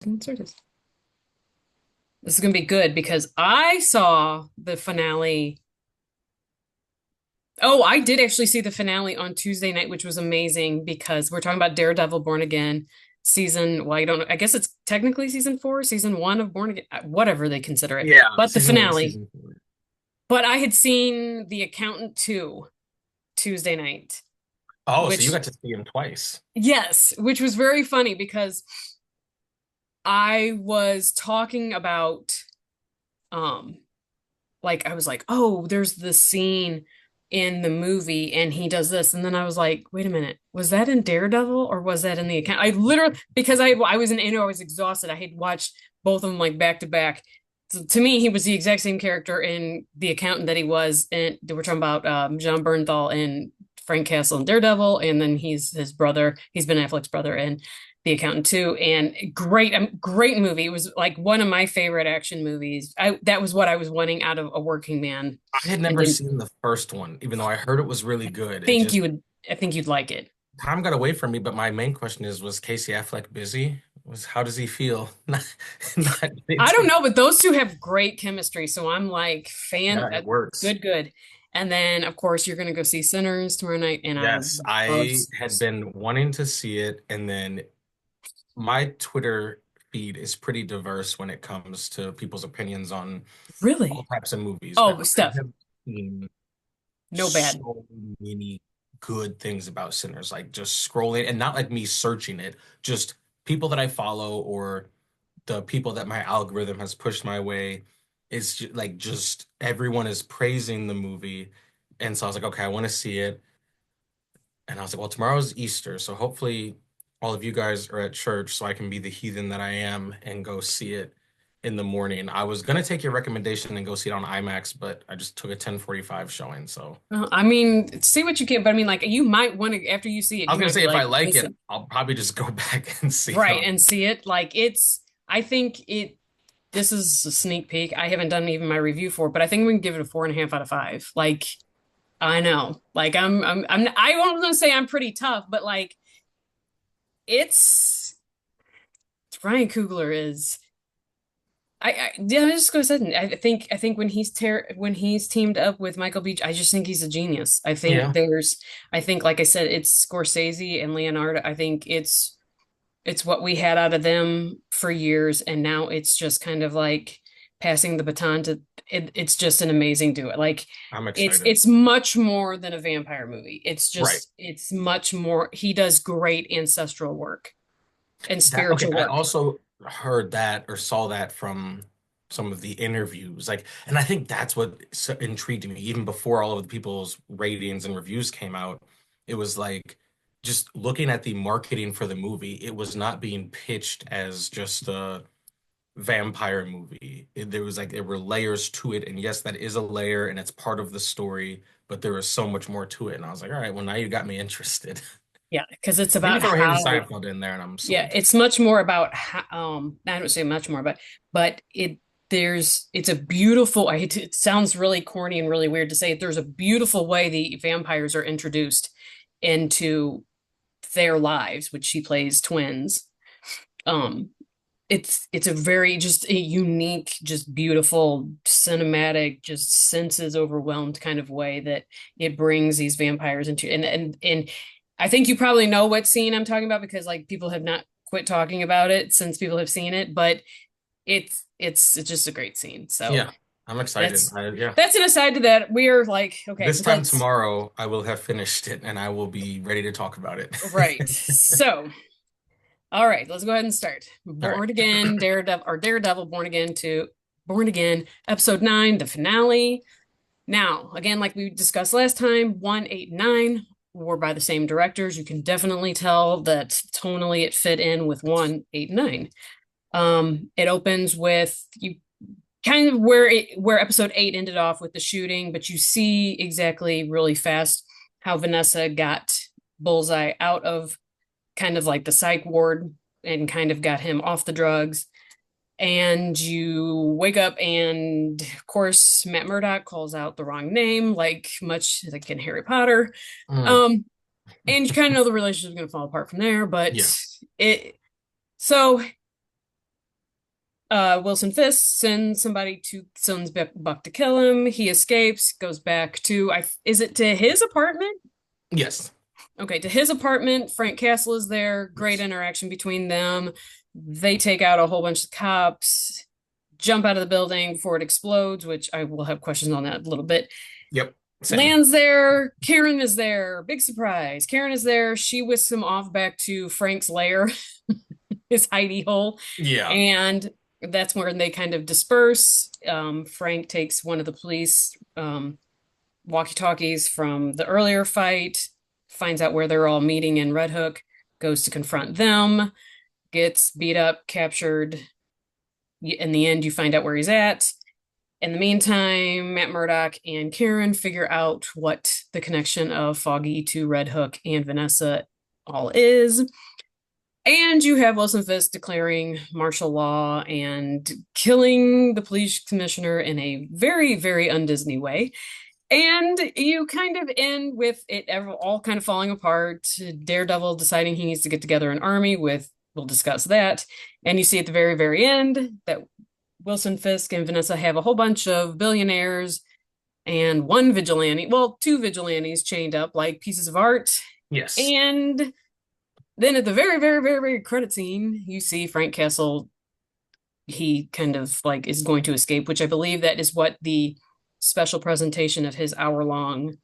can insert this. This is gonna be good because I saw the finale. Oh, I did actually see the finale on Tuesday night, which was amazing because we're talking about Daredevil Born Again season. Well, I don't know. I guess it's technically season four, season one of Born Again, whatever they consider it. Yeah, But the season one, finale. season four. But I had seen The Accountant 2 Tuesday night, Oh, so you which, got to see him twice. yes, which was very funny because I was talking about, um, like, I was like, oh, there's this scene in the movie and he does this. And then I was like, wait a minute, was that in Daredevil or was that in the account? I literally, because I was in, I was exhausted. I had watched both of them like back to back. So to me, he was the exact same character in The Accountant that he was in. We're talking about John Bernthal and Frank Castle in Daredevil, and then he's his brother. He's Ben Affleck's brother in The Accountant too. And great, great movie. It was like one of my favorite action movies. That was what I was wanting out of a working man, I had and never didn't seen the first one, even though I heard it was really good. It think just you would. I think you'd like it. time got away from me. But my main question is, was Casey Affleck busy? Was how does he feel? Not I don't dating. know, but those two have great chemistry, so I'm like fan. Yeah, it works. Good, good. And then of course you're gonna go see Sinners tomorrow night, and I Yes, love. I had been wanting to see it, and then my Twitter feed is pretty diverse when it comes to people's opinions on all Really? types of movies. Oh, I Steph, have seen no bad. so many good things about Sinners, like just scrolling and not like me searching it, just people that I follow or the people that my algorithm has pushed my way. It's like just everyone is praising the movie. And so I was like, okay, I want to see it. And I was like, well, tomorrow's Easter, so hopefully all of you guys are at church so I can be the heathen that I am and go see it in the morning. I was gonna take your recommendation and go see it on IMAX, but I just took a 10:45 showing, so Well, I mean, see what you can, but I mean, like, you might want to, after you see it, I was you gonna might say be if I like, like it, listen, I'll probably just go back and see it right, on. and see it. Like, I think this is a sneak peek. I haven't done even my review for it, but I think we can give it a 4.5 out of 5. Like, I know, like, I won't gonna say I'm pretty tough, but like, it's, Ryan Coogler is. Yeah, I'm just gonna say it. I think when he's teamed up with Michael Beach, I just think he's a genius. Yeah, I think like I said, it's Scorsese and Leonardo. I think it's what we had out of them for years, and now it's just kind of like passing the baton to it's just an amazing duo. Like I'm excited. it's much more than a vampire movie. Right. It's much more. He does great ancestral work and That okay, spiritual I work. also heard that or saw that from some of the interviews. Like, and I think that's what intrigued me even before all of the people's ratings and reviews came out. It was like just looking at the marketing for the movie, it was not being pitched as just a vampire movie. There was like there were layers to it, and yes, that is a layer and it's part of the story, but there was so much more to it. And I was like, all right, well now you got me interested. Yeah, because it's Maybe about throw Haley how. Steinfeld in there and I'm Yeah, sold. it's much more about how, I don't say much more, but it's a beautiful, it sounds really corny and really weird to say it. There's a beautiful way the vampires are introduced into their lives, which she plays twins. Um, it's a very just a unique, just beautiful, cinematic, just senses overwhelmed kind of way that it brings these vampires into and I think you probably know what scene I'm talking about because like people have not quit talking about it since people have seen it, but it's just a great scene. So Yeah, I'm excited. that's Yeah. that's an aside to that. We are like, okay, This time let's tomorrow, I will have finished it and I will be ready to talk about it. right. So all right, let's go ahead and start. All right. Born Again, Daredevil, Born Again, episode 9, the finale. Now, again, like we discussed last time, 1, 8, 9 were by the same directors. You can definitely tell that tonally it fit in with 1, 8, 9. It opens with you kind of where episode 8 ended off with the shooting, but you see exactly really fast how Vanessa got Bullseye out of kind of like the psych ward and kind of got him off the drugs. And you wake up, and of course, Matt Murdock calls out the wrong name, like much like in Harry Potter. Mm, Um, and you kind of know the relationship's going to fall apart from there. But yeah. it so Wilson Fisk sends Buck to kill him. He escapes, goes back to is it to his apartment? Yes. Okay, to his apartment. Frank Castle is there. Great Yes. interaction between them. They take out a whole bunch of cops, jump out of the building before it explodes, which I will have questions on that a little bit. Yep. Same. Lands there. Karen is there. Big surprise. Karen is there. She whisks him off back to Frank's lair, his hidey hole. Yeah. And that's when they kind of disperse. Frank takes one of the police walkie-talkies from the earlier fight, finds out where they're all meeting in Red Hook, goes to confront them, gets beat up, captured. In the end, you find out where he's at. In the meantime, Matt Murdock and Karen figure out what the connection of Foggy to Red Hook and Vanessa all is. And you have Wilson Fisk declaring martial law and killing the police commissioner in a very, very un-Disney way. And you kind of end with it all kind of falling apart. Daredevil deciding he needs to get together an army with, we'll discuss that. And you see at the very, very end that Wilson Fisk and Vanessa have a whole bunch of billionaires and one vigilante, well, two vigilantes chained up like pieces of art. Yes. And then at the very, very, very, very credit scene, you see Frank Castle. He kind of like is going to escape, which I believe that is what the special presentation of his hour-long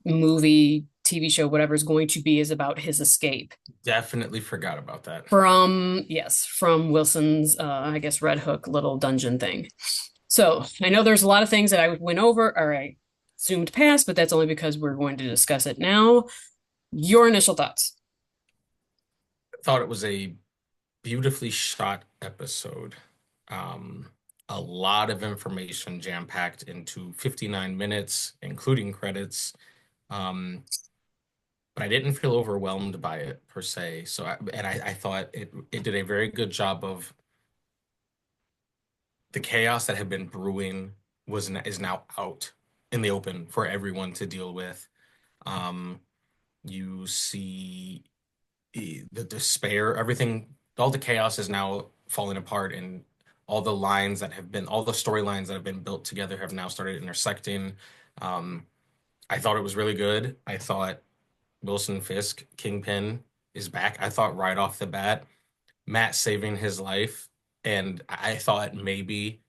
movie, TV show, whatever is going to be, is about his escape Definitely forgot about that. from Wilson's, I guess, Red Hook little dungeon thing. So I know there's a lot of things that I went over or I zoomed past, but that's only because we're going to discuss it now. Your initial thoughts? Thought it was a beautifully shot episode. Um, a lot of information jam-packed into 59 minutes, including credits. Um, but I didn't feel overwhelmed by it per se. I thought it did a very good job of the chaos that had been brewing is now out in the open for everyone to deal with. Um, you see the despair, everything, all the chaos is now falling apart, and all the storylines that have been built together have now started intersecting. Um, I thought it was really good. I thought Wilson Fisk, Kingpin, is back. I thought right off the bat, Matt saving his life, and I thought maybe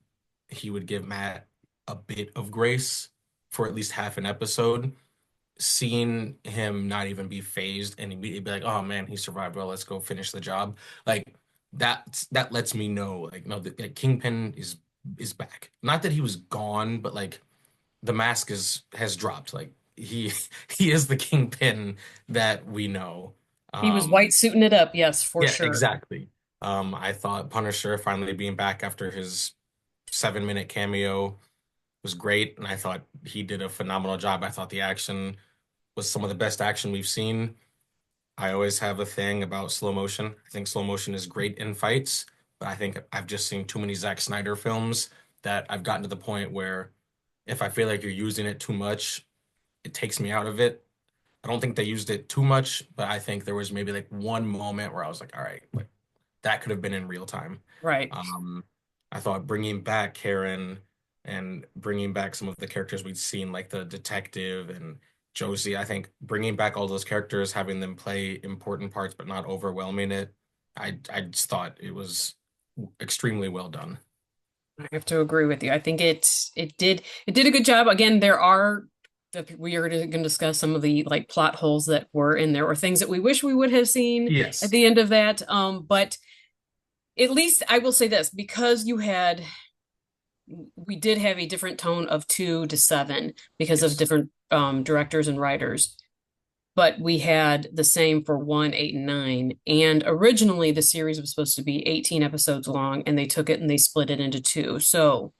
he would give Matt a bit of grace for at least half an episode. Seeing him not even be phased and immediately be like, "Oh man, he survived. Well, let's go finish the job." Like that lets me know, like, no, that Kingpin is back. Not that he was gone, but like the mask is has dropped. Like he he is the Kingpin that we know. He was white Um, suiting it up, yes, for yeah, sure. exactly. I thought Punisher finally being back after his 7-minute cameo was great, and I thought he did a phenomenal job. I thought the action was some of the best action we've seen. I always have a thing about slow motion. I think slow motion is great in fights, but I think I've just seen too many Zack Snyder films that I've gotten to the point where if I feel like you're using it too much, it takes me out of it. I don't think they used it too much, but I think there was maybe like one moment where I was like, all right, like that could have been in real time. Right. Um, I thought bringing back Karen and bringing back some of the characters we'd seen, like the detective and Josie, I think bringing back all those characters, having them play important parts, but not overwhelming it, I just thought it was extremely well done. I have to agree with you. I think it did a good job. Again, we are going to discuss some of the like plot holes that were in there or things that we wish we would have seen at Yes. the end of that. But at least I will say this, because we did have a different tone of 2 to 7 because of Yes, different directors and writers. But we had the same for 1, 8, and 9. And originally, the series was supposed to be 18 episodes long, and they took it and they split it into two. So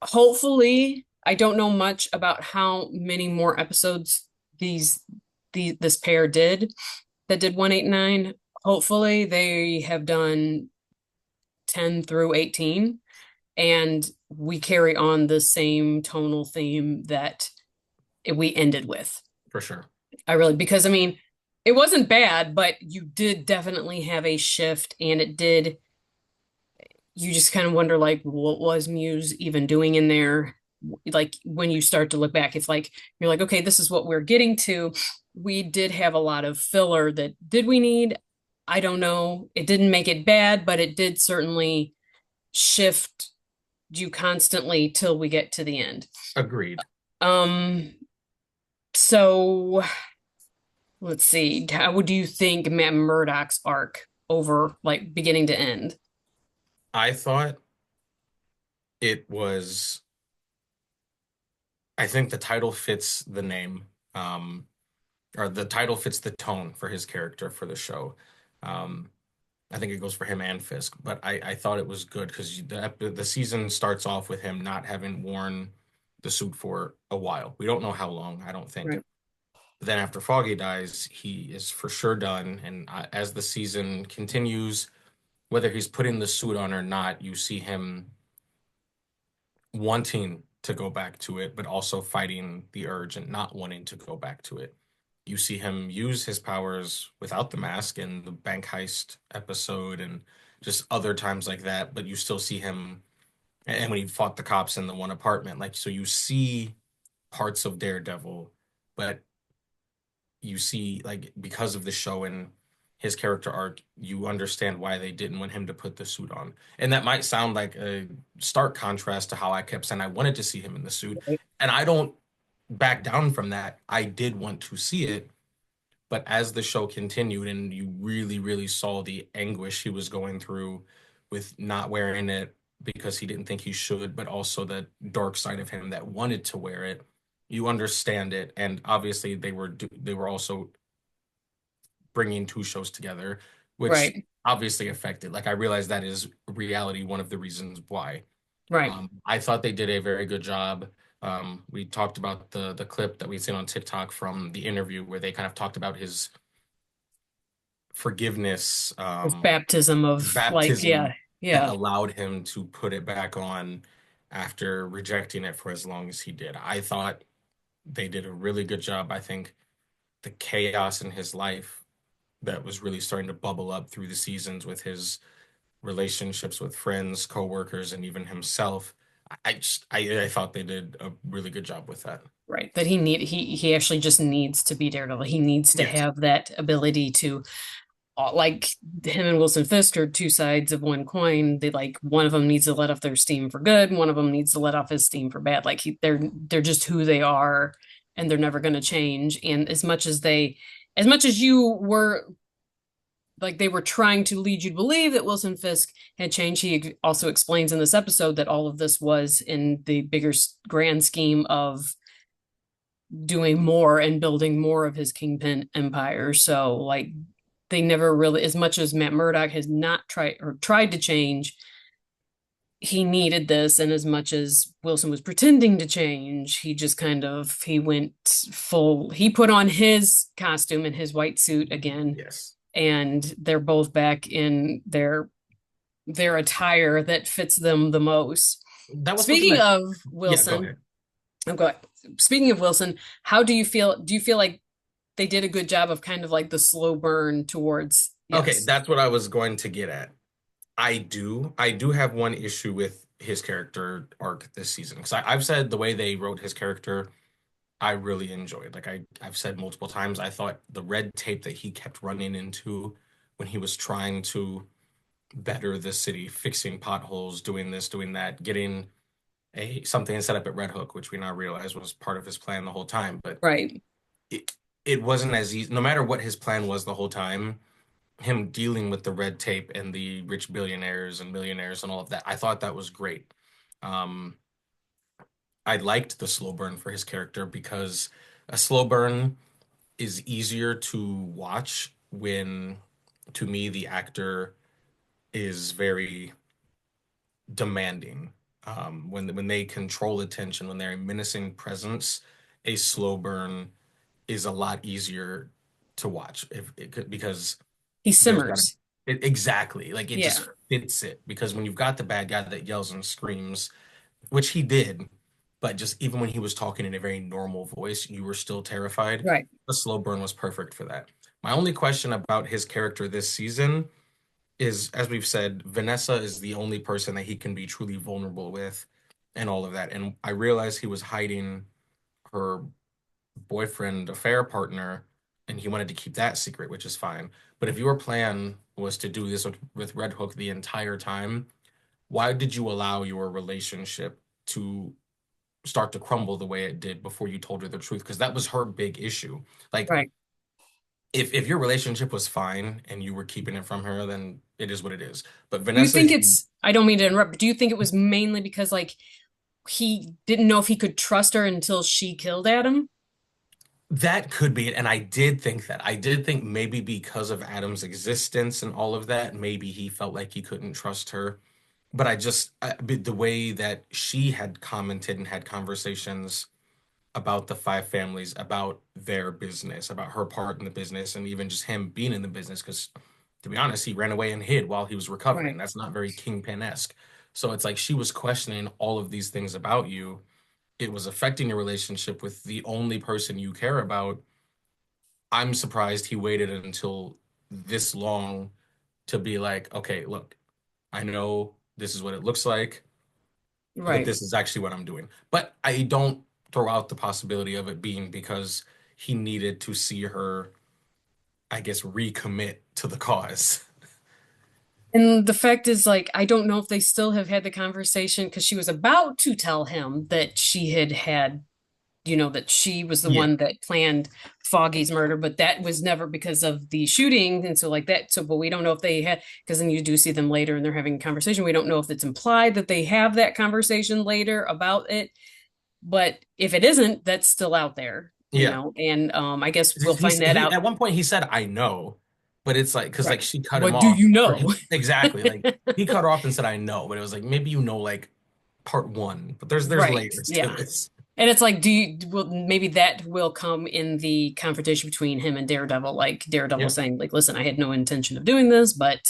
hopefully, I don't know much about how many more episodes this pair did that did 1, 8, and 9. Hopefully, they have done 10 through 18, and we carry on the same tonal theme that we ended with. for sure. Because I mean, it wasn't bad, but you did definitely have a shift, and it did. you just kind of wonder like what was Muse even doing in there? Like when you start to look back, it's like you're like, okay, this is what we're getting to. We did have a lot of filler that did we need? I don't know. It didn't make it bad, but it did certainly shift you constantly till we get to the end. Agreed. Um, so let's see. How would you think Matt Murdock's arc over like beginning to end? I thought it was, I think the title fits the name, or the title fits the tone for his character for the show. Um, I think it goes for him and Fisk, but I thought it was good because the season starts off with him not having worn the suit for a while. We don't know how long, I don't think. Right. But then after Foggy dies, he is for sure done. And as the season continues, whether he's putting the suit on or not, you see him wanting to go back to it, but also fighting the urge and not wanting to go back to it. You see him use his powers without the mask in the bank heist episode and just other times like that, but you still see him and when he fought the cops in the one apartment, like so you see parts of Daredevil, but you see like because of the show and his character arc, you understand why they didn't want him to put the suit on. And that might sound like a stark contrast to how I kept saying I wanted to see him in the suit. Right. And I don't back down from that. I did want to see it, but as the show continued and you really, really saw the anguish he was going through with not wearing it because he didn't think he should, but also the dark side of him that wanted to wear it, you understand it. And obviously they were also bringing two shows together, which Right. obviously affected. Like I realize that is reality, one of the reasons why. Right. I thought they did a very good job. We talked about the clip that we've seen on TikTok from the interview where they kind of talked about his forgiveness, His baptism his of like, yeah, baptism that yeah, allowed him to put it back on after rejecting it for as long as he did. I thought they did a really good job. I think the chaos in his life that was really starting to bubble up through the seasons with his relationships with friends, coworkers, and even himself. I thought they did a really good job with that. right. That he actually just needs to be Daredevil. He needs to Yes. have that ability to like him and Wilson Fisk are two sides of one coin. They like one of them needs to let off their steam for good, one of them needs to let off his steam for bad. Like they're just who they are and they're never going to change. And as much as you were like they were trying to lead you to believe that Wilson Fisk had changed. He also explains in this episode that all of this was in the bigger grand scheme of doing more and building more of his Kingpin empire. So like they never really, as much as Matt Murdock has not tried to change, he needed this, and as much as Wilson was pretending to change, he just kind of he went full. He put on his costume and his white suit again, Yes. and they're both back in their attire that fits them the most. That was something Speaking that, of yeah, go Wilson, ahead. I'm going. Speaking of Wilson, how do you feel? Do you feel like they did a good job of kind of like the slow burn towards Okay, yes, that's what I was going to get at. I do have one issue with his character arc this season because I've said the way they wrote his character, I really enjoyed. Like I've said multiple times, I thought the red tape that he kept running into when he was trying to better the city, fixing potholes, doing this, doing that, getting a something set up at Red Hook, which we now realize was part of his plan the whole time. But right? it it wasn't as easy, no matter what his plan was the whole time, him dealing with the red tape and the rich billionaires and millionaires and all of that. I thought that was great. Um, I liked the slow burn for his character because a slow burn is easier to watch when, to me, the actor is very demanding. When they control attention, when they're a menacing presence, a slow burn is a lot easier to watch if it could because He there's got to simmers. exactly like it Yeah, just fits it because when you've got the bad guy that yells and screams, which he did, but just even when he was talking in a very normal voice, you were still terrified. right. The slow burn was perfect for that. My only question about his character this season is, as we've said, Vanessa is the only person that he can be truly vulnerable with and all of that. And I realized he was hiding her boyfriend, affair partner, and he wanted to keep that secret, which is fine. But if your plan was to do this with Red Hook the entire time, why did you allow your relationship to start to crumble the way it did before you told her the truth? Because that was her big issue. Like, Right. if your relationship was fine and you were keeping it from her, then it is what it is. But Do you Vanessa think is I don't mean to interrupt, but do you think it was mainly because like he didn't know if he could trust her until she killed Adam? that could be it. And I did think that. I did think maybe because of Adam's existence and all of that, maybe he felt like he couldn't trust her. But the way that she had commented and had conversations about the five families, about their business, about her part in the business, and even just him being in the business, because to be honest, he ran away and hid while he was recovering. Right. That's not very Kingpin-esque. So it's like she was questioning all of these things about you. It was affecting your relationship with the only person you care about. I'm surprised he waited until this long to be like, okay, look, I know this is what it looks like, but Right. this is actually what I'm doing. But I don't throw out the possibility of it being because he needed to see her, I guess, recommit to the cause. And the fact is, like, I don't know if they still have had the conversation because she was about to tell him that she had, that she was the Yeah, one that planned Foggy's murder, but that was never because of the shooting. And so, like that, so, but we don't know if they had, because then you do see them later and they're having a conversation. We don't know if it's implied that they have that conversation later about it. But if it isn't, that's still out there, yeah. and I guess we'll find that He out. at one point he said, "I know," but it's like because like Right. she cut him What do off. you Or know? exactly, like he cut her off and said, "I know," but it was like maybe you know like part one, but there's Right. layers to Yeah. this. And it's like, well, maybe that will come in the confrontation between him and Daredevil, like Daredevil Yeah. saying, like, listen, I had no intention of doing this, but,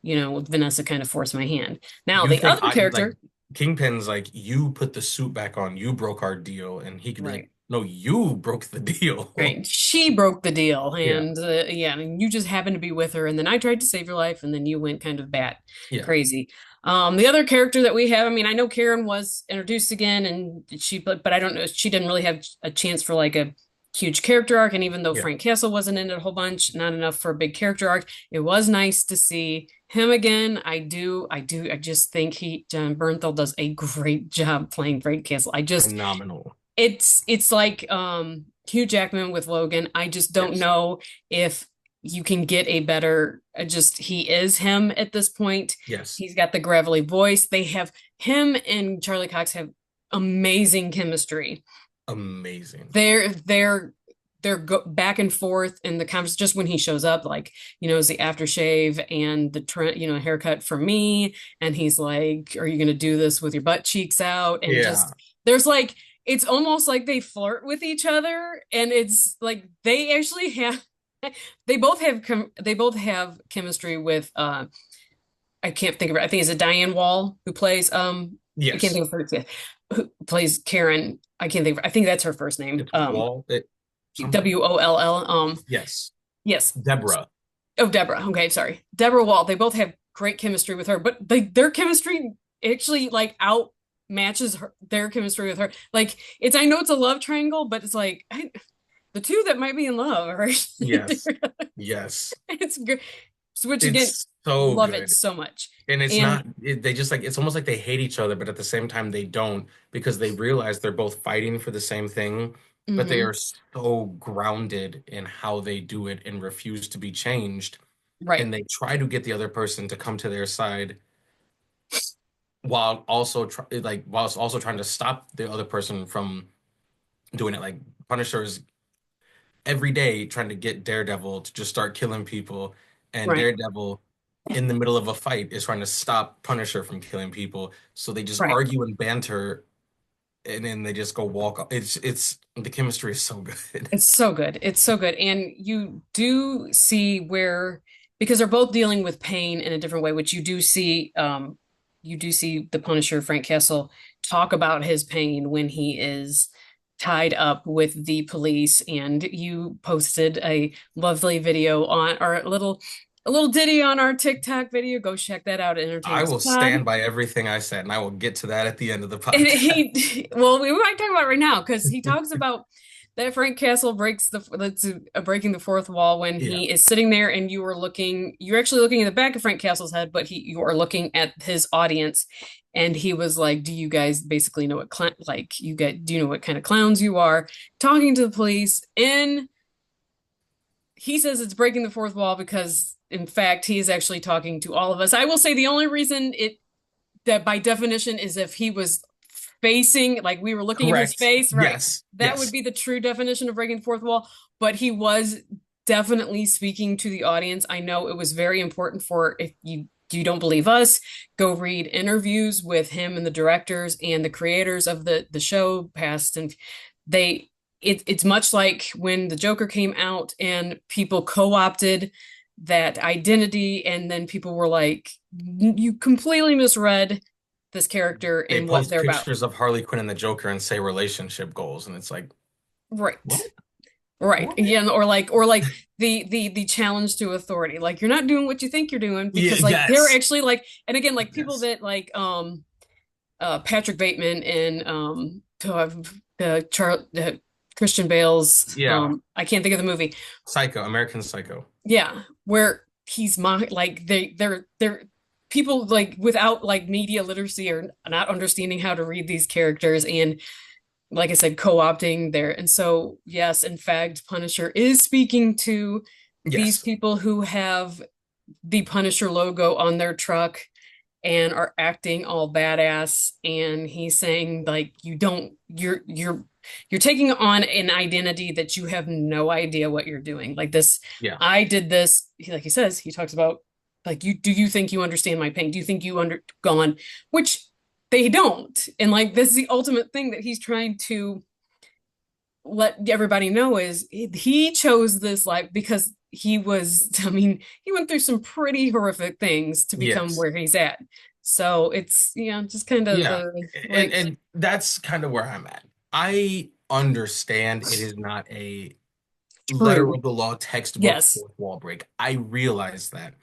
Vanessa kind of forced my hand. Now, You the think other I like character, Kingpin's like you put the suit back on, you broke our deal, and he could be like, right, "No, you broke the deal." right, she broke the deal. Yeah. And yeah, and you just happened to be with her. And then I tried to save your life, and then you went kind of bat Yeah. crazy. The other character that we have, I mean, I know Karen was introduced again, and but I don't know, she didn't really have a chance for like a huge character arc. And even though Yeah. Frank Castle wasn't in it a whole bunch, not enough for a big character arc, it was nice to see him again. I just think John Bernthal does a great job playing Frank Castle. Phenomenal. It's like Hugh Jackman with Logan. I just don't Yes. know if you can get a better just he is him at this point. Yes. He's got the gravelly voice. They have him and Charlie Cox have amazing chemistry. Amazing. They're back and forth in the conversation just when he shows up, like, is the aftershave and the trend, haircut for me. And he's like, are you going to do this with your butt cheeks out? And Yeah. just, there's like, it's almost like they flirt with each other. And it's like, they actually have, they both have chemistry with, I can't think of it. I think it's a Diane Wall who plays, I can't Yes. think of her, who plays Karen. I can't think of, I think that's her first name. It's Wall. It something. Woll. Yes. Yes. Deborah. Oh, Deborah. Okay, sorry. Deborah Wall. They both have great chemistry with her, but their chemistry actually like out matches their chemistry with her. Like it's, I know it's a love triangle, but it's like the two that might be in love are Yes. Yes. it's good. Which again, It's so love it good. so much. And it's And not, they just like, it's almost like they hate each other, but at the same time, they don't because they realize they're both fighting for the same thing, but they are mhm, so grounded in how they do it and refuse to be changed. right, And they try to get the other person to come to their side while also whilst also trying to stop the other person from doing it. Like Punisher is every day trying to get Daredevil to just start killing people, and right, Daredevil in the middle of a fight is trying to stop Punisher from killing people. So they just right. argue and banter, and then they just go walk. It's the chemistry is so good. It's so good. It's so good. And you do see where, because they're both dealing with pain in a different way, which you do see the Punisher, Frank Castle, talk about his pain when he is tied up with the police. And you posted a lovely video on, or a little a little ditty on our TikTok video. Go check that out at I EntertainMix will Pod. stand by everything I said, and I will get to that at the end of the And podcast. well, we might talk about it right now because he talks about that Frank Castle breaks the that's breaking the fourth wall when Yeah, he is sitting there and you're actually looking in the back of Frank Castle's head, but you are looking at his audience, and he was like, "Do you guys basically know what like you get? Do you know what kind of clowns you are?" Talking to the police, and he says it's breaking the fourth wall because, in fact, he is actually talking to all of us. I will say the only reason it that by definition is if he was facing, like we were looking in his correct. face, right? Yes, That would yes, be the true definition of breaking the fourth wall. But he was definitely speaking to the audience. I know it was very important for if you don't believe us, go read interviews with him and the directors and the creators of the show past and they it's much like when the Joker came out and people co-opted that identity and then people were like you completely misread this character they and what post they're about. pictures of Harley Quinn and the Joker and say relationship goals, and it's like, Right. what? Right. What? Yeah, or like the challenge to authority. Like you're not doing what you think you're doing Yeah, because like they're yes, actually like and again like people yes, that like Patrick Bateman and Char Christian Bale's yeah. I can't think of the movie. Psycho, American Psycho. Yeah, where he's like they're people like without like media literacy or not understanding how to read these characters and like I said, co-opting there. And so, yes, in fact, Punisher is speaking to these Yes, people who have the Punisher logo on their truck and are acting all badass. And he's saying, like, you're taking on an identity that you have no idea what you're doing. Like this, yeah, I did this. Like he says, he talks about like you do you think you understand my pain? Do you think you undergone? Which they don't. And like this is the ultimate thing that he's trying to let everybody know is he chose this life because he was I mean, he went through some pretty horrific things to become yes, where he's at. So it's just kind of yeah. the And like and that's kind of where I'm at. I understand it is not a letter true. of the law textbook Yes, fourth wall break. I realize that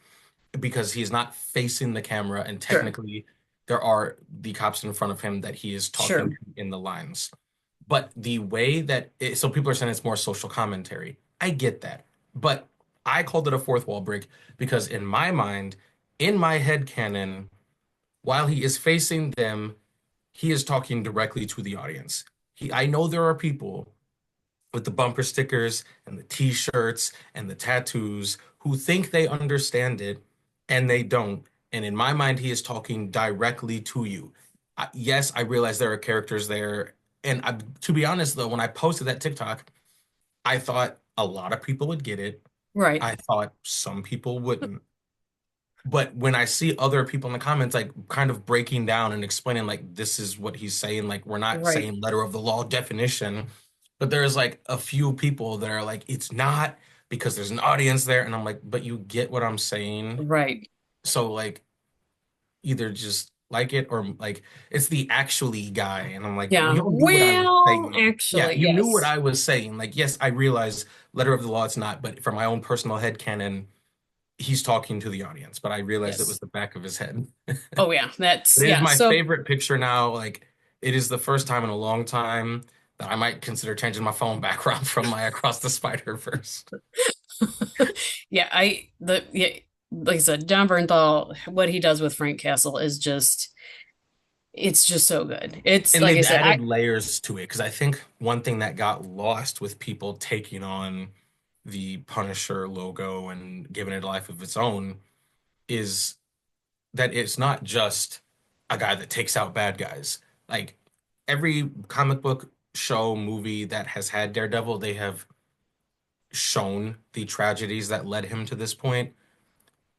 because he's not facing the camera and sure. technically there are the cops in front of him that he is talking Sure. to in the lines. But the way so people are saying it's more social commentary. I get that. But I called it a fourth wall break because in my mind, in my head canon, while he is facing them, he is talking directly to the audience. I know there are people with the bumper stickers and the t-shirts and the tattoos who think they understand it and they don't. And in my mind, he is talking directly to you. Yes, I realize there are characters there. And to be honest, though, when I posted that TikTok, I thought a lot of people would get it. Right. I thought some people wouldn't. But when I see other people in the comments, like kind of breaking down and explaining, like, this is what he's saying, like, we're not Right. saying letter of the law definition, but there's like a few people that are like, it's not because there's an audience there. And I'm like, but you get what I'm saying. Right. So, like, either just like it or like, it's the actually guy. And I'm like, Yeah. you knew what I was Well, saying. Yeah, actually, you knew what yes. I was saying. Like, yes, I realize letter of the law, it's not, but for my own personal head canon, he's talking to the audience, but I realized it was Yes. the back of his head. Oh yeah. That's It is yeah. my So favorite picture now. Like, it is the first time in a long time that I might consider changing my phone background from my Across the Spider-Verse. yeah, like I said, John Bernthal, what he does with Frank Castle is just it's just so good. It's And like I they've said, I added layers to it because I think one thing that got lost with people taking on the Punisher logo and giving it a life of its own is that it's not just a guy that takes out bad guys. Like every comic book show, movie that has had Daredevil, they have shown the tragedies that led him to this point.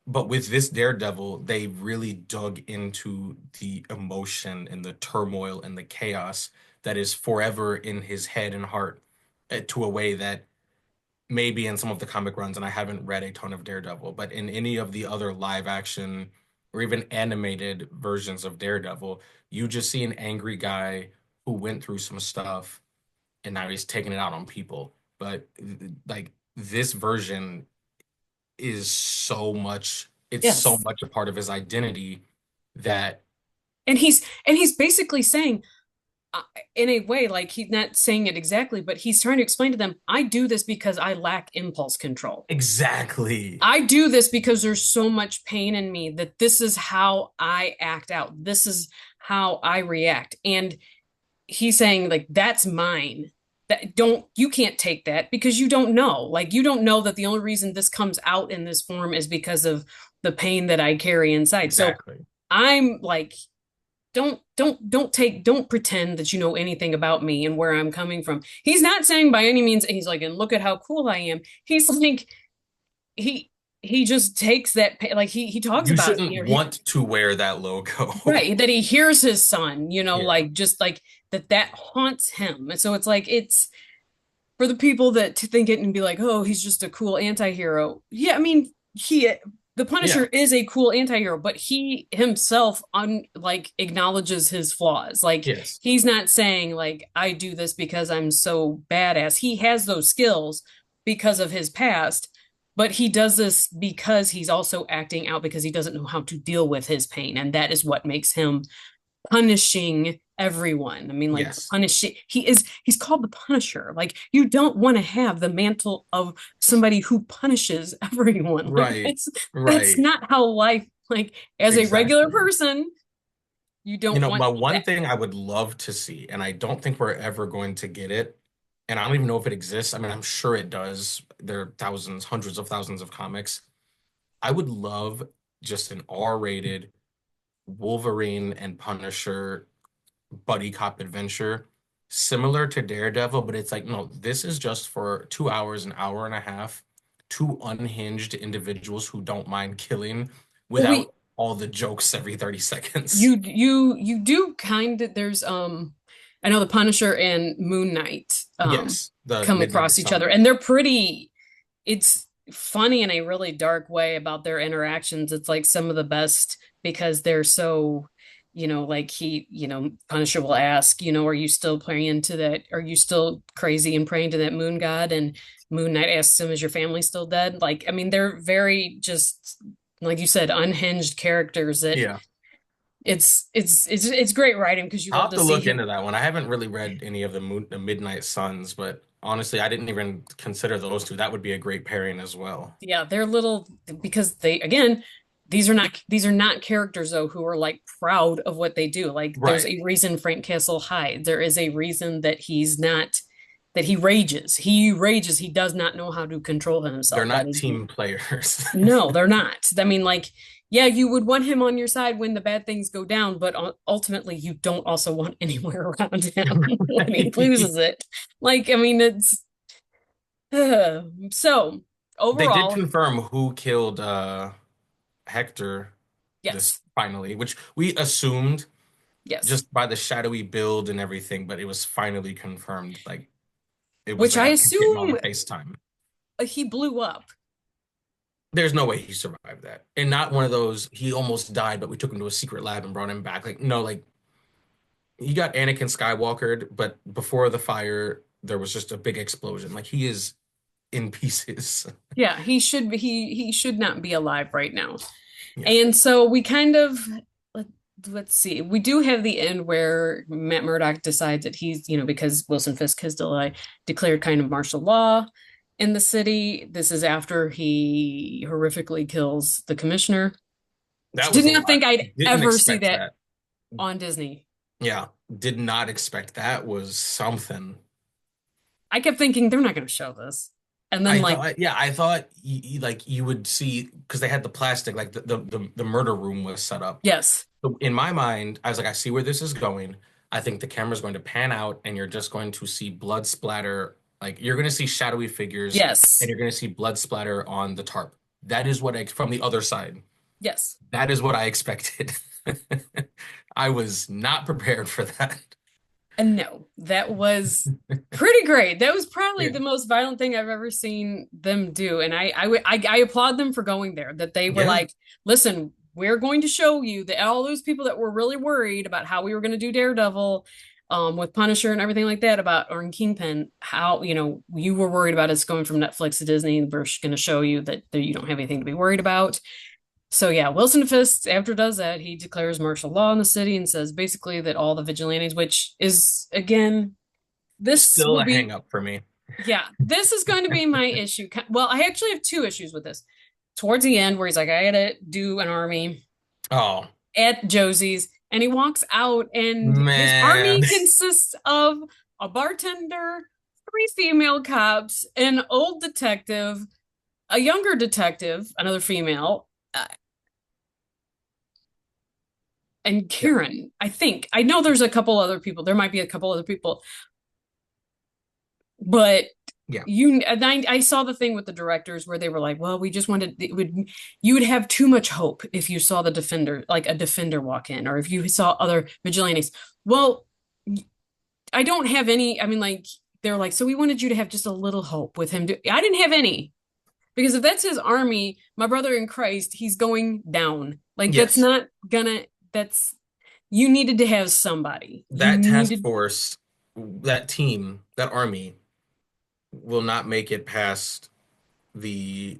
But with this Daredevil, they really dug into the emotion and the turmoil and the chaos that is forever in his head and heart to a way that maybe in some of the comic runs, and I haven't read a ton of Daredevil, but in any of the other live action or even animated versions of Daredevil, you just see an angry guy who went through some stuff and now he's taking it out on people. But like this version is so much, it's so Yes. much a part of his identity that And he's basically saying, uh, in a way, like he's not saying it exactly, but he's trying to explain to them, I do this because I lack impulse control. exactly, I do this because there's so much pain in me that this is how I act out. This is how I react. And he's saying, like, that's mine. That don't you can't take that because you don't know. Like you don't know that the only reason this comes out in this form is because of the pain that I carry inside. So exactly. I'm like, don't pretend that you know anything about me and where I'm coming from. He's not saying by any means, he's like, and look at how cool I am. He's like, he he just takes that, like he talks You about, shouldn't want to wear that logo. right, that he hears his son, Yeah, like just like that haunts him. And so it's like, it's for the people that to think it and be like, oh, he's just a cool anti-hero. Yeah, I mean, the yeah, Punisher is a cool anti-hero, but he himself like acknowledges his flaws. Like yes, he's not saying like I do this because I'm so badass. He has those skills because of his past, but he does this because he's also acting out because he doesn't know how to deal with his pain, and that is what makes him punishing everyone. I mean, like yes, punishing. He's called the Punisher. Like you don't want to have the mantle of somebody who punishes everyone. Like right, that's right, not how life. Like as a regular exactly. person, you don't want My one that. thing I would love to see, and I don't think we're ever going to get it, and I don't even know if it exists. I mean, I'm sure it does. There are thousands, hundreds of thousands of comics. I would love just an R-rated Wolverine and Punisher buddy cop adventure, similar to Daredevil, but it's like, no, this is just for 2 hours, an hour and a half, two unhinged individuals who don't mind killing Well, we without all the jokes every 30 seconds. you do kind of, there's I know the Punisher and Moon Knight Yes, the come Midnight across each other, Sun. and they're pretty, it's funny in a really dark way about their interactions. It's like some of the best because they're so, like Punisher will ask, are you still praying to that? Are you still crazy and praying to that moon god? And Moon Knight asks him, is your family still dead? Like, I mean, they're very just, like you said, unhinged characters that Yeah. it's great writing because you I'll love have to to see look him. into that one. I haven't really read any of the Midnight Suns, but honestly, I didn't even consider those two. That would be a great pairing as well. Yeah, they're little because they, again, these are not characters though who are like proud of what they do. Like there's Right. a reason Frank Castle hides. There is a reason that he's not, that he rages. He rages. He does not know how to control They're himself. That not is, team players. no, they're not. I mean, like, yeah, you would want him on your side when the bad things go down, but ultimately you don't also want anywhere around him when he Right. loses it. Like, I mean, it's so They did overall, confirm who killed Hector this yes, finally, which we assumed yes. just by the shadowy build and everything, but it was finally confirmed. Like it was Which like I I kept getting on assume FaceTime. he blew up. There's no way he survived that. And not one of those, he almost died, but we took him to a secret lab and brought him back. Like, no, like he got Anakin Skywalkered, but before the fire, there was just a big explosion. Like he is in pieces. Yeah, he should not be alive right now. Yeah, And so we kind of let, let's see. We do have the end where Matt Murdock decides that he's, because Wilson Fisk has declared kind of martial law in the city. This is after he horrifically kills the commissioner. that was Did a not lot. think I'd Didn't ever see expect that that. on Disney. Yeah, did not expect that was something. I kept thinking they're not going to show this. And then I like, thought, yeah, I thought like you would see because they had the plastic, like the murder room was set up. yes, So in my mind, I was like, I see where this is going. I think the camera's going to pan out, and you're just going to see blood splatter. Like you're going to see shadowy figures, and yes, you're going to see blood splatter on the tarp. That is what I from the other side. yes. That is what I expected. I was not prepared for that. And no, that was pretty great. That was probably Yeah. the most violent thing I've ever seen them do. And I applaud them for going there, that they were Yeah. like, listen, we're going to show you that all those people that were really worried about how we were going to do Daredevil, with Punisher and everything like that about or in Kingpin, how you were worried about us going from Netflix to Disney. We're going to show you that you don't have anything to be worried about. So yeah, Wilson Fisk after does that, he declares martial law in the city and says basically that all the vigilantes, which is again, this Still will a hang be up for me. yeah, this is going to be my issue. Well, I actually have two issues with this. Towards the end, where he's like, I gotta do an army Oh, at Josie's, and he walks out, and his man. army consists of a bartender, three female cops, an old detective, a younger detective, another female, and Yeah, Karen. I think I know there's a couple other people. There might be a couple other people, but yeah, I saw the thing with the directors where they were like, well, we just wanted it would you would have too much hope if you saw the defender, like a defender walk in, or if you saw other vigilantes. Well, I don't have any. I mean, like they're like, so we wanted you to have just a little hope with him. I didn't have any because if that's his army, my brother in Christ, he's going down. Like that's yes. not gonna. That's you needed to have somebody. You That task needed force, that team, that army will not make it past the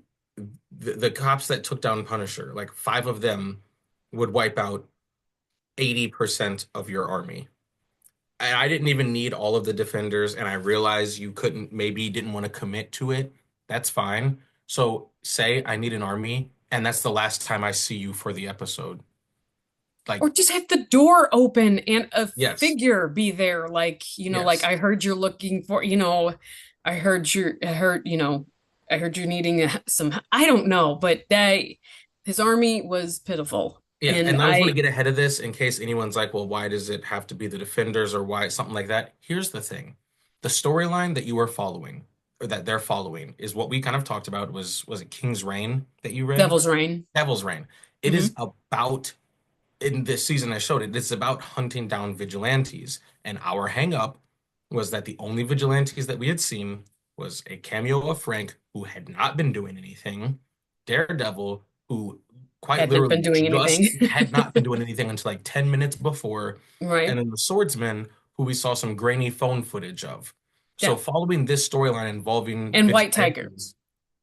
the cops that took down Punisher. Like five of them would wipe out 80% of your army. And I didn't even need all of the defenders, and I realized you couldn't, maybe didn't want to commit to it. That's fine. So say I need an army, and that's the last time I see you for the episode. Like, or just have the door open and a yes, figure be there like like yes, I heard you're looking for I heard you're needing some I don't know but his army was pitiful yeah. and And I just want to I get ahead of this in case anyone's like, well, why does it have to be the defenders or why something like that? Here's the thing. The storyline that you are following or that they're following is what we kind of talked about was it King's Reign that you read? Devil's Reign. Devil's Reign. It is Hmm. about in this season I showed it, it's about hunting down vigilantes. And our hang up was that the only vigilantes that we had seen was a cameo of Frank, who had not been doing anything, Daredevil, who quite Hadn't been literally doing anything. just had not been doing anything until like 10 minutes before, and Right. then the swordsman, who we saw some grainy phone footage of. So Yeah. following this storyline involving And White Tiger, vigilantes,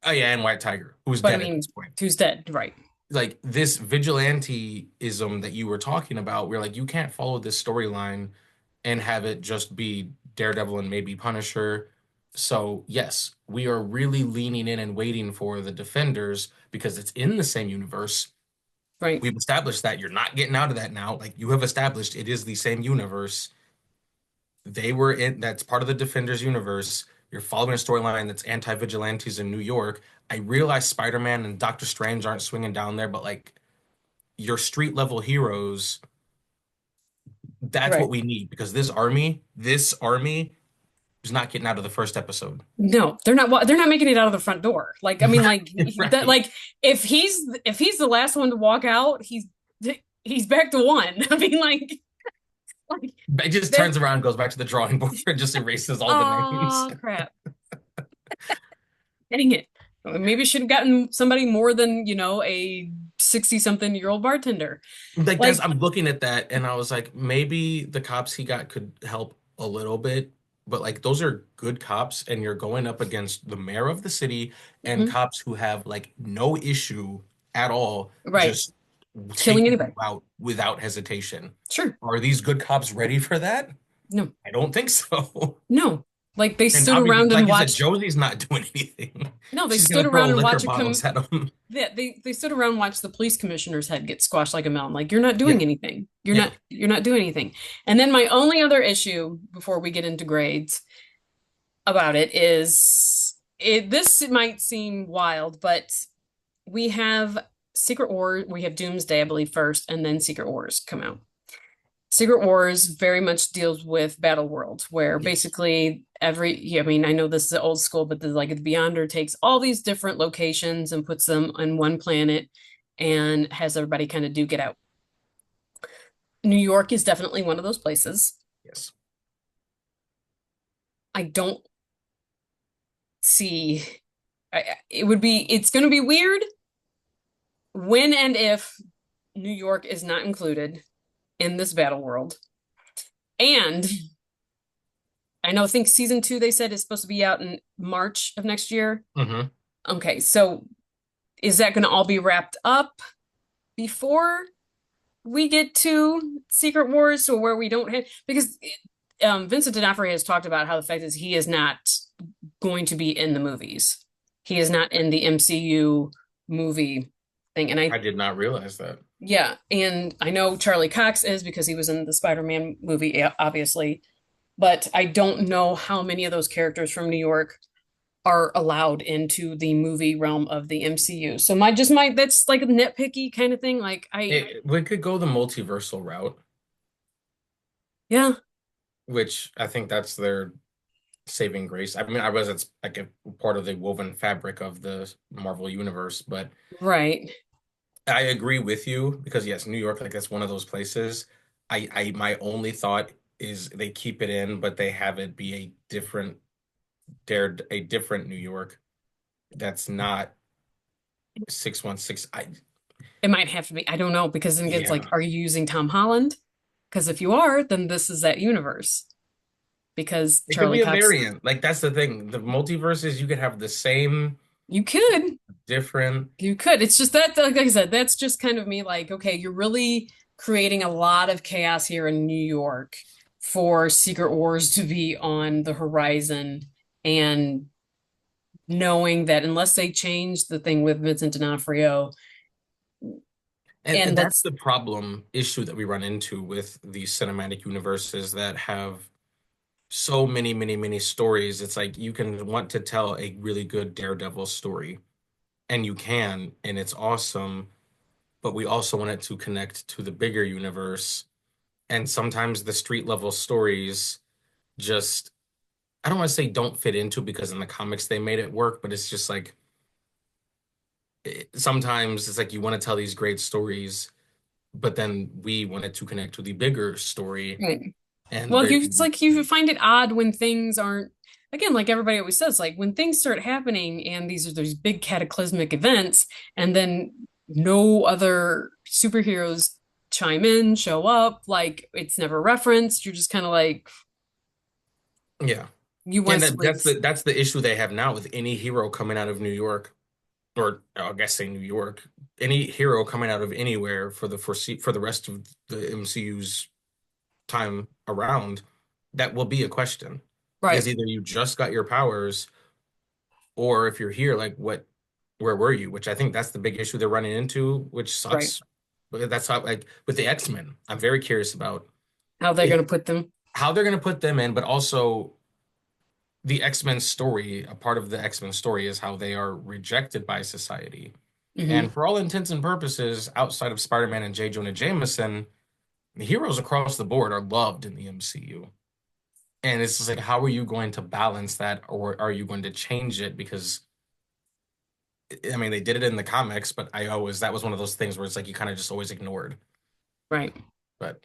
oh yeah, and White Tiger, who's but I dead at mean this point, who's dead, right? like this vigilanteism that you were talking about, where like you can't follow this storyline and have it just be Daredevil and maybe Punisher. So yes, we are really leaning in and waiting for the Defenders because it's in the same universe. Right. We've established that you're not getting out of that now. Like you have established it is the same universe. They were in, that's part of the Defenders universe. You're following a storyline that's anti-vigilantes in New York. I realize Spider-Man and Doctor Strange aren't swinging down there, but like your street level heroes, that's what Right. we need because this army is not getting out of the first episode. No, they're not making it out of the front door. Like, I mean, like that, Right. like if he's the last one to walk out, he's back to one. I mean, like It just that. turns around and goes back to the drawing board and just erases all the names. Oh crap! Dang it. Maybe should have gotten somebody more than a 60-something-year-old bartender. Like that's Like, I'm looking at that and I was like, maybe the cops he got could help a little bit, but like those are good cops and you're going up against the mayor of the city and mhm, cops who have like no issue at all right, just killing taking anybody. you out without hesitation. Sure. Are these good cops ready for that? No, I don't think so. no. Like they And stood obviously, around and like you said, watched. Josie's not doing anything. No, they She's stood gonna throw around and liquor watch it bottles come. at them. They stood around and watched the police commissioner's head get squashed like a melon. Like you're not doing Yeah, anything. yeah. You're not doing anything. And then my only other issue before we get into grades about it is this might seem wild, but we have Secret War, we have Doomsday, I believe, first, and then Secret Wars come out. Secret Wars very much deals with Battle World, where Yes. basically I mean, I know this is old school, but the Beyonder takes all these different locations and puts them on one planet and has everybody kind of duke it out. New York is definitely one of those places. Yes. I don't see, it's going to be weird when and if New York is not included in this battle world. And I know, I think season two they said is supposed to be out in March of next year. Hmm. Okay, so is that going to all be wrapped up before we get to Secret Wars, or where we don't have because Vincent D'Onofrio has talked about how the fact is he is not going to be in the movies. He is not in the MCU movie thing, and I I did not realize that. yeah, and I know Charlie Cox is because he was in the Spider-Man movie, obviously, but I don't know how many of those characters from New York are allowed into the movie realm of the MCU. So my that's like a nitpicky kind of thing. Like I We could go the multiversal route, yeah, which I think that's their saving grace. I mean, I realize it's like a part of the woven fabric of the Marvel universe, but right. I agree with you because yes, New York, like that's one of those places. My only thought is they keep it in, but they have it be a different New York that's not 616. It might have to be. I don't know because then again, it's like, Yeah. are you using Tom Holland? Because if you are, then this is that universe. Because It could Charlie be a Cox, variant. Like that's the thing. The multiverses, you could have the same, you could, different. you could. It's just that, like I said, that's just kind of me. Like, okay, you're really creating a lot of chaos here in New York for Secret Wars to be on the horizon, and knowing that unless they change the thing with Vincent D'Onofrio, And and that's let's the problem issue that we run into with these cinematic universes that have so many, many, many stories. It's like you can want to tell a really good Daredevil story, and you can, and it's awesome, but we also want it to connect to the bigger universe. And sometimes the street level stories just, I don't want to say don't fit into because in the comics they made it work, but it's just like sometimes it's like you want to tell these great stories, but then we want it to connect to the bigger story. right. And Well, there, it's like you find it odd when things aren't, again, like everybody always says, like when things start happening and these are these big cataclysmic events, and then no other superheroes chime in, show up, like it's never referenced. You're just kind of like, yeah. you want And us to believe this. that's the issue they have now with any hero coming out of New York, or I guess say New York, any hero coming out of anywhere for the rest of the MCU's time around, that will be a question. Because Right, either you just got your powers, or if you're here, like where were you? Which I think that's the big issue they're running into, which right. sucks. But that's how like with the X-Men, I'm very curious about How they're going if to put them. how they're gonna put them in, but also the X-Men story, a part of the X-Men story is how they are rejected by society. And Hmm. for all intents and purposes, outside of Spider-Man and J. Jonah Jameson, the heroes across the board are loved in the MCU. And it's just like, how are you going to balance that, or are you going to change it? Because I mean, they did it in the comics, but that was one of those things where it's like you kind of just always ignored. Right. But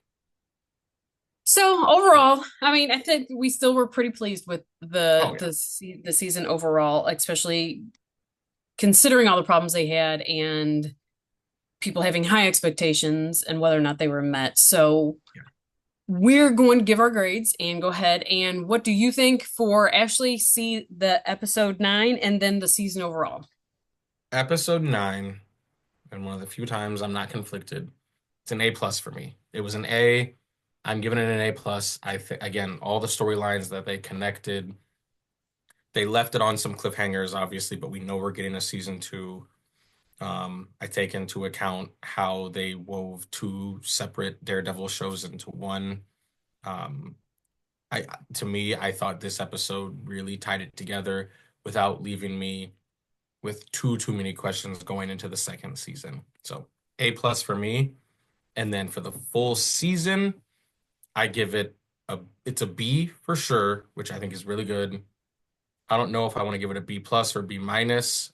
So overall, I mean, I think we still were pretty pleased with oh yeah, the season overall, especially considering all the problems they had and people having high expectations and whether or not they were met. So yeah. we're going to give our grades and go ahead. And what do you think for Ashley? See the episode 9 and then the season overall. Episode 9, and one of the few times I'm not conflicted. It's an A plus for me. It was an A. I'm giving it an A plus. I think again, all the storylines that they connected, they left it on some cliffhangers, obviously, but we know we're getting a season two. I take into account how they wove two separate Daredevil shows into one. Um, I to me, I thought this episode really tied it together without leaving me with too many questions going into the second season. So A plus for me. And then for the full season, I give it's a B for sure, which I think is really good. I don't know if I want to give it a B plus or B minus.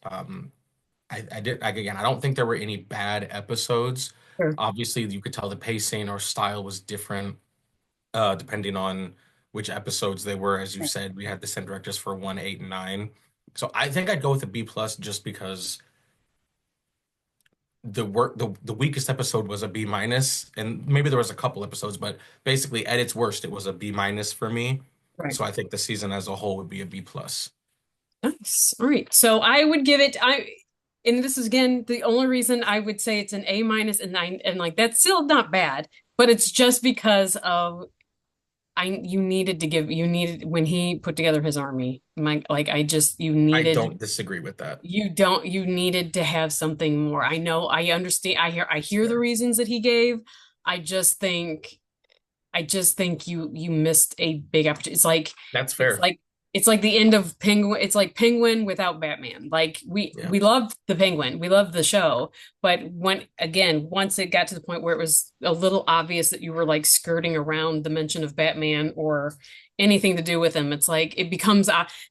Again, I don't think there were any bad episodes. Sure. Obviously, you could tell the pacing or style was different depending on which episodes they were. As you said, we had the same directors for 1, 8, and 9. So I think I'd go with a B plus just because the weakest episode was a B minus, and maybe there was a couple episodes, but basically at its worst, it was a B minus for me. Right. So I think the season as a whole would be a B plus. Nice. All right. So I would give it and this is again the only reason I would say it's an A minus and nine and like that's still not bad, but it's just because of you needed when he put together his army. My like I just I don't disagree with that. you needed to have something more. I know I understand I It's hear the fair. reasons that he gave. I just think you missed a big opportunity. That's It's fair. like it's like the end of Penguin. It's like Penguin without Batman. Like Yeah. we loved the Penguin. We loved the show, but when again, once it got to the point where it was a little obvious that you were like skirting around the mention of Batman or anything to do with him, it's like it becomes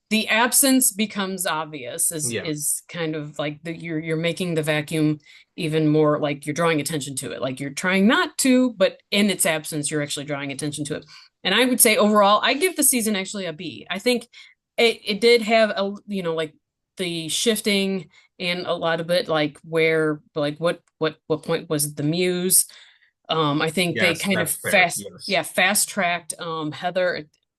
the absence becomes obvious Yeah. is kind of like you're making the vacuum even more like you're drawing attention to it. Like you're trying not to, but in its absence, you're actually drawing attention to it. And I would say overall, I give the season actually a B. I think it did have a like the shifting and a lot of it like where like what point was the muse? I think they Yes, kind of that's fair. Yes. fast tracked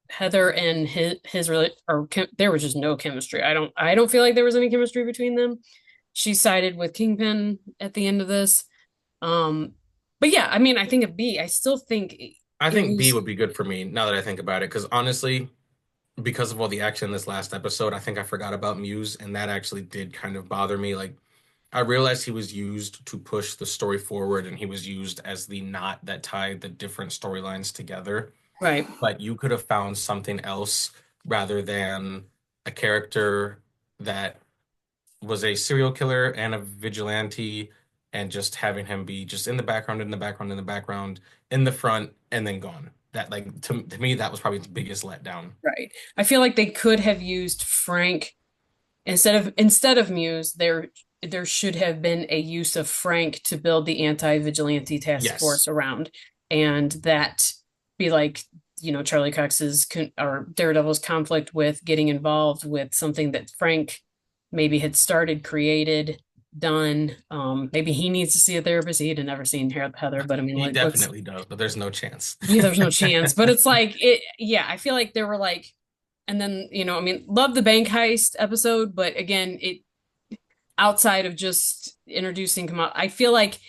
Heather and his really or there was just no chemistry. I don't feel like there was any chemistry between them. She sided with Kingpin at the end of this. Um, but yeah, I mean, I think a B. I still think I it think B was would be good for me now that I think about it, because honestly, because of all the action in this last episode, I think I forgot about Muse, and that actually did kind of bother me. Like, I realized he was used to push the story forward, and he was used as the knot that tied the different storylines together. right. But you could have found something else rather than a character that was a serial killer and a vigilante, and just having him be just in the background, in the background, in the background, in the front, and then gone. That, like, to me, that was probably the biggest letdown. Right. I feel like they could have used Frank instead of Muse, there should have been a use of Frank to build the anti-vigilante task Yes, force around. And that be like, Charlie Cox's or Daredevil's conflict with getting involved with something that Frank maybe had started, created, done. Maybe he needs to see a therapist. He had never seen Heather, but I mean, he like, let's definitely does, but there's no chance. yeah, there's no chance. But it's like yeah, I feel like there were like and then, I mean, love the bank heist episode, but again, it outside of just introducing Kamal, I feel like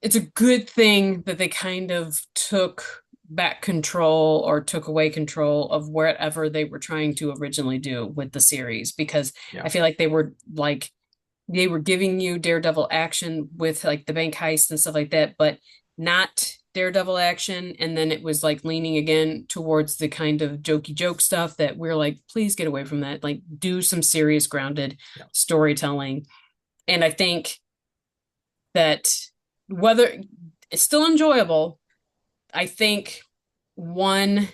it's a good thing that they kind of took back control or took away control of whatever they were trying to originally do with the series because Yeah. I feel like they were giving you Daredevil action with like the bank heist and stuff like that, but not Daredevil action. And then it was like leaning again towards the kind of jokey joke stuff that we're like, please get away from that. Like, do some serious, grounded Yeah. storytelling. And I think that whether it's still enjoyable, I think one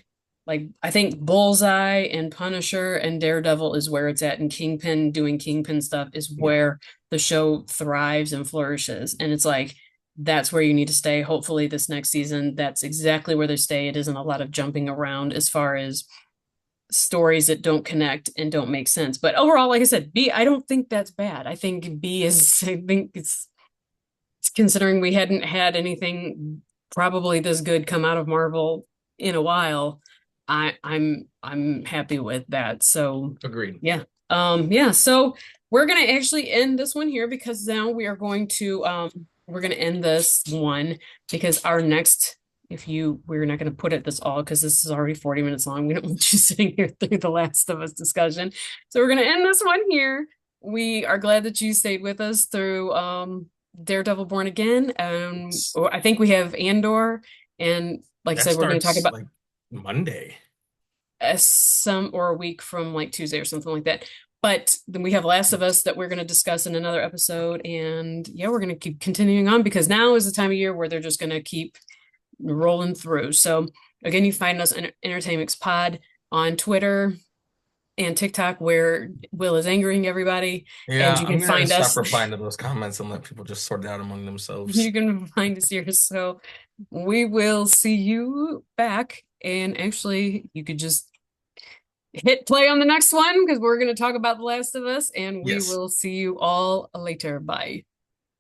I think Bullseye and Punisher and Daredevil is where it's at, and Kingpin doing Kingpin stuff is Yeah. where the show thrives and flourishes. And it's like that's where you need to stay. Hopefully, this next season, that's exactly where they stay. It isn't a lot of jumping around as far as stories that don't connect and don't make sense. But overall, like I said, B, I don't think that's bad. I think B is, I think it's considering we hadn't had anything probably this good come out of Marvel in a while. I'm happy with that. So Agreed. yeah. Yeah, so we're gonna actually end this one here because now we are going to we're gonna end this one because our next we're not going to put it this all because this is already 40 minutes long. We don't want you sitting here through the Last of Us discussion. So we're going to end this one here. We are glad that you stayed with us through Daredevil Born Again. I think we have Andor, and like I That said, we're going to talk starts about like Monday. some or a week from like Tuesday or something like that. But then we have Last of Us that we're going to discuss in another episode. And yeah, we're going to keep continuing on because now is the time of year where they're just going to keep rolling through. So again, you find us on EntertainMix Pod on Twitter and TikTok where Will is angering everybody. And Yeah, you I'm can gonna find stop us replying to those comments and let people just sort it out among you themselves. can find us here. So we will see you back. And actually, you could just hit play on the next one because we're going to talk about The Last of Us, and we Yes. will see you all later. Bye.